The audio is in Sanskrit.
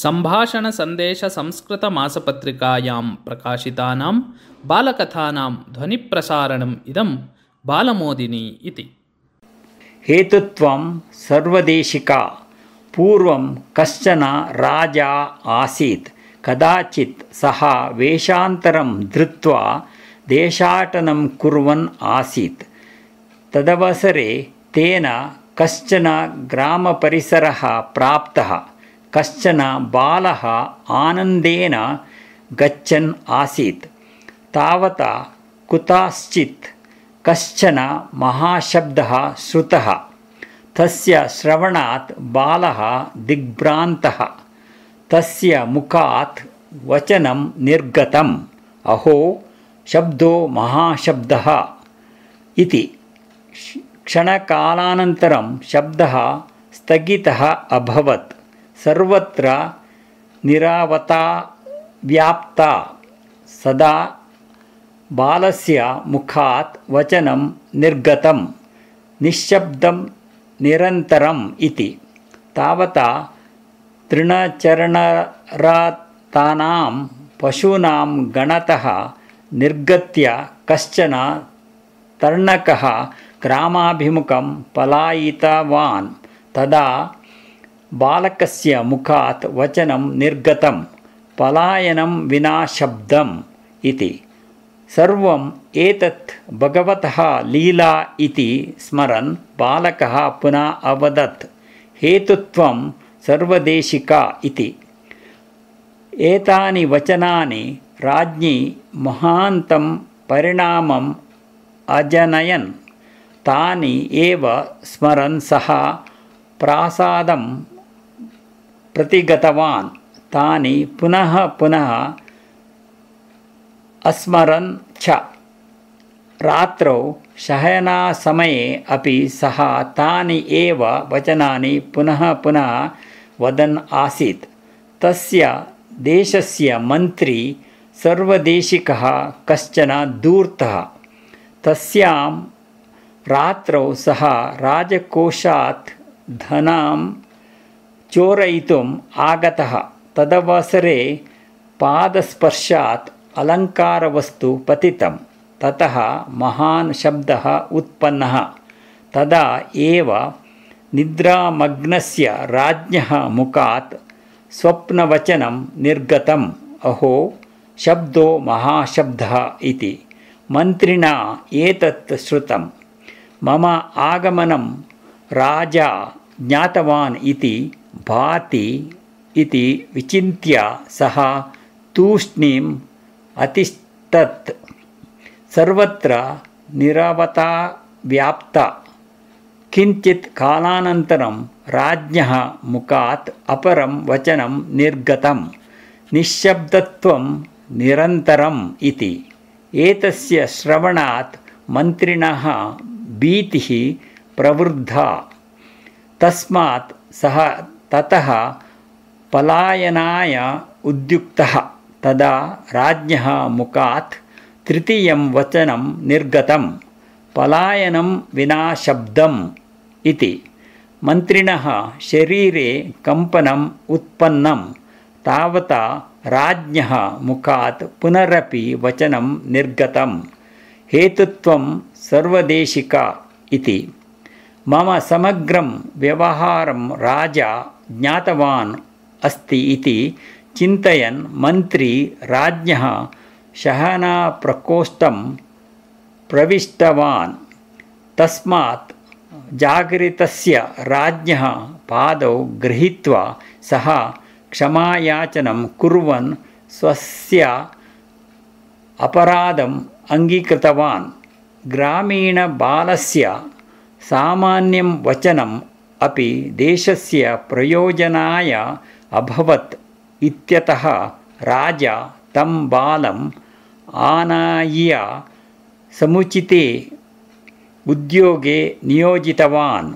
सम्भाषणसन्देशसंस्कृतमासपत्रिकायां प्रकाशितानां बालकथानां ध्वनिप्रसारणम् इदं बालमोदिनी इति। हेतुत्वं सर्वदेशिका। पूर्वं कश्चन राजा आसीत्। कदाचित् सः वेषान्तरं धृत्वा देशाटनं कुर्वन् आसीत्। तदवसरे तेन कश्चन ग्रामपरिसरः प्राप्तः। कश्चन बालः आनन्देन गच्छन् आसीत्। तावता कुतश्चित् कश्चन महाशब्दः श्रुतः। तस्य श्रवणात् बालः दिग्भ्रान्तः। तस्य मुखात् वचनं निर्गतम्। अहो शब्दो महाशब्दः इति। क्षणकालानन्तरं शब्दः स्थगितः अभवत्। सर्वत्र नीरवता व्याप्ता। सदा बालस्य मुखात् वचनं निर्गतं। निश्शब्दं निरन्तरम् इति। तावता तृणचरणरतानां पशूनां गणतः निर्गत्य कश्चन तर्णकः ग्रामाभिमुखं पलायितवान्। तदा बालकस्य मुखात् वचनं निर्गतं। पलायनं विना शब्दम् इति। सर्वम् एतत् भगवतः लीला इति स्मरन् बालकः पुनः अवदत्, हेतुत्वं सर्वदेशिका इति। एतानि वचनानि राज्ञी महान्तं परिणामम् अजनयन्। तानि एव स्मरन् सः प्रासादं प्रतिगतवान्। तानि पुनः पुनः अस्मरन् च। रात्रौ शयनसमये अपि सः तानि एव वचनानि पुनः पुनः वदन् आसीत्। तस्य देशस्य मन्त्री सर्वदेशिकः कश्चन धूर्तः। तस्यां रात्रौ सः राजकोषात् धनं चोरयितुम् आगतः। तदवसरे पादस्पर्शात् अलङ्कारवस्तु पतितं। ततः महान् शब्दः उत्पन्नः। तदा एव निद्रामग्नस्य राज्ञः मुखात् स्वप्नवचनं निर्गतम्। अहो शब्दो महाशब्दः इति। मन्त्रिणा एतत् श्रुतं। मम आगमनं राजा ज्ञातवान् इति भाति इति विचिन्त्य सः तूष्णीम् अतिष्ठत्। सर्वत्र नीरवता व्याप्ता। किञ्चित् कालानन्तरं राज्ञः मुखात् अपरं वचनं निर्गतं। निश्शब्दत्वं निरन्तरम् इति। एतस्य श्रवणात् मन्त्रिणः भीतिः प्रवृद्धा। तस्मात् सः ततः पलायनाय उद्युक्तः। तदा राज्ञः मुखात् तृतीयं वचनं निर्गतं। पलायनं विना शब्दम् इति। मन्त्रिणः शरीरे कम्पनम् उत्पन्नं। तावता राज्ञः मुखात् पुनरपि वचनं निर्गतं। हेतुत्वं सर्वदेशिका इति। मम समग्रं व्यवहारं राजा ज्ञातवान् अस्ति इति चिन्तयन् मन्त्री राज्ञः शयनप्रकोष्ठं प्रविष्टवान्। तस्मात् जागरितस्य राज्ञः पादौ गृहीत्वा सः क्षमायाचनं कुर्वन् स्वस्य अपराधम् अङ्गीकृतवान्। ग्रामीणबालस्य सामान्यं वचनम् अपि देशस्य प्रयोजनाय अभवत् इत्यतः राजा तं बालम् आनीय समुचिते उद्योगे नियोजितवान्।